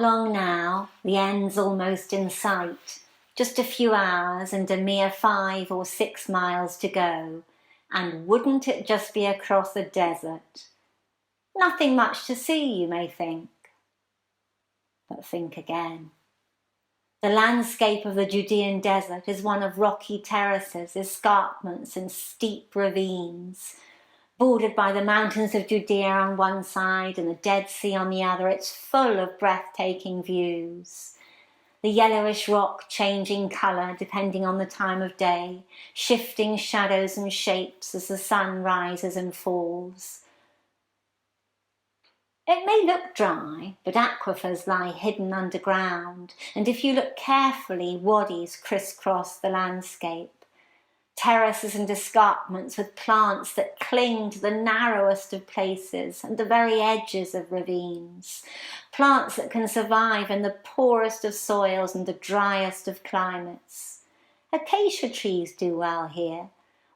long now, the end's almost in sight. Just a few hours and a mere 5 or 6 miles to go. And wouldn't it just be across a desert? Nothing much to see, you may think. But think again. The landscape of the Judean desert is one of rocky terraces, escarpments and steep ravines. Bordered by the mountains of Judea on one side and the Dead Sea on the other, it's full of breathtaking views. The yellowish rock changing colour depending on the time of day, shifting shadows and shapes as the sun rises and falls. It may look dry, but aquifers lie hidden underground, and if you look carefully, wadis crisscross the landscape. Terraces and escarpments with plants that cling to the narrowest of places and the very edges of ravines. Plants that can survive in the poorest of soils and the driest of climates. Acacia trees do well here,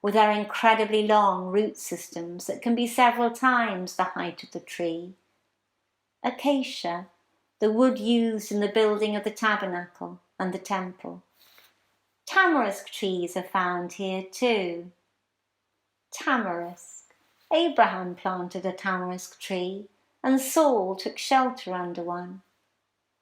with their incredibly long root systems that can be several times the height of the tree. Acacia, the wood used in the building of the tabernacle and the temple. Tamarisk trees are found here too. Tamarisk. Abraham planted a tamarisk tree, and Saul took shelter under one.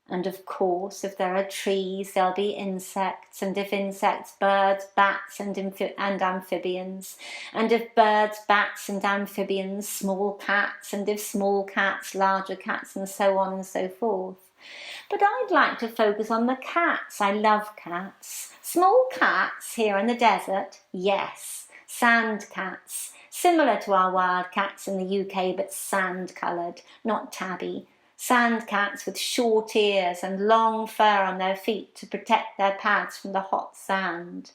And of course, if there are trees, there'll be insects, and if insects, birds, bats, and amphibians, and if birds, bats, and amphibians, small cats, and if small cats, larger cats, and so on and so forth. But I'd like to focus on the cats. I love cats. Small cats here in the desert, yes. Sand cats, similar to our wild cats in the UK, but sand-coloured, not tabby. Sand cats with short ears and long fur on their feet to protect their pads from the hot sand.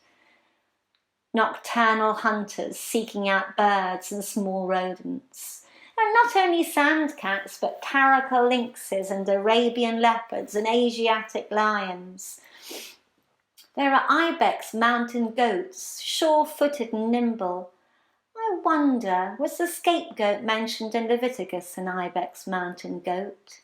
Nocturnal hunters seeking out birds and small rodents. And not only sand cats, but caracal lynxes and Arabian leopards and Asiatic lions. There are ibex mountain goats, sure-footed and nimble. I wonder, was the scapegoat mentioned in Leviticus an ibex mountain goat?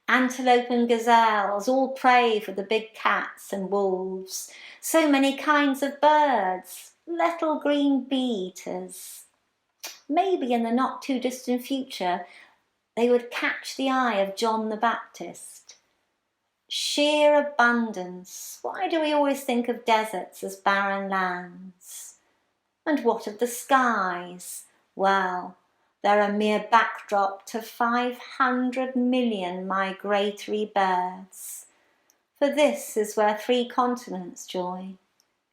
Antelope and gazelles all prey for the big cats and wolves. So many kinds of birds, little green bee-eaters. Maybe in the not-too-distant future they would catch the eye of John the Baptist. Sheer abundance. Why do we always think of deserts as barren lands? And what of the skies? Well, they're a mere backdrop to 500 million migratory birds. For this is where 3 continents join,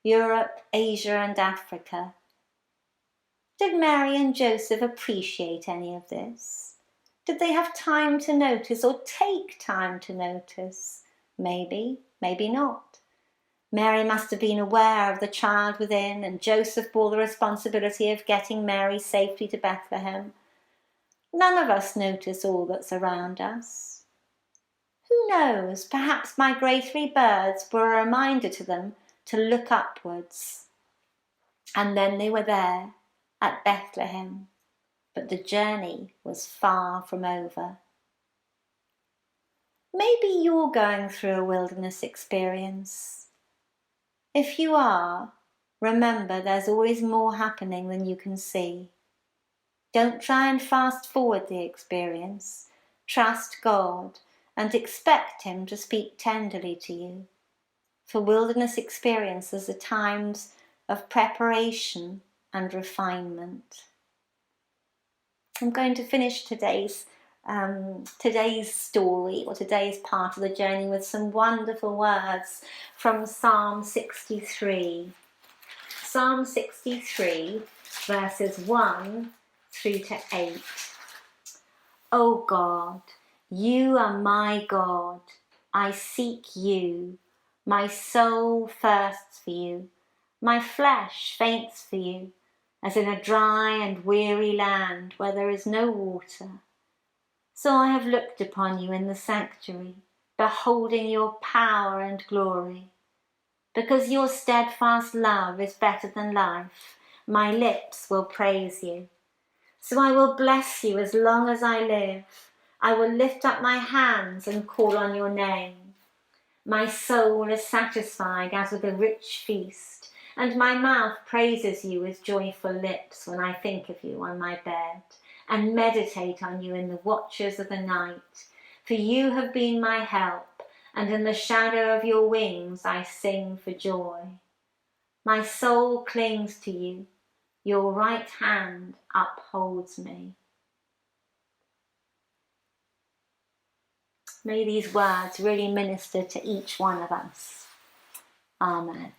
Europe, Asia and Africa. Did Mary and Joseph appreciate any of this? Did they have time to notice or take time to notice? Maybe, maybe not. Mary must have been aware of the child within, and Joseph bore the responsibility of getting Mary safely to Bethlehem. None of us notice all that's around us. Who knows, perhaps migratory birds were a reminder to them to look upwards. And then they were there, at Bethlehem, but the journey was far from over. Maybe you're going through a wilderness experience. If you are, remember there's always more happening than you can see. Don't try and fast forward the experience. Trust God and expect Him to speak tenderly to you. For wilderness experiences are times of preparation and refinement. I'm going to finish today's story, or today's part of the journey, with some wonderful words from Psalm 63. Psalm 63, verses 1 through to 8. O God, you are my God. I seek you. My soul thirsts for you. My flesh faints for you, as in a dry and weary land where there is no water. So I have looked upon you in the sanctuary, beholding your power and glory. Because your steadfast love is better than life, my lips will praise you. So I will bless you as long as I live. I will lift up my hands and call on your name. My soul is satisfied as with a rich feast, and my mouth praises you with joyful lips when I think of you on my bed and meditate on you in the watches of the night. For you have been my help, and in the shadow of your wings I sing for joy. My soul clings to you, your right hand upholds me. May these words really minister to each one of us. Amen.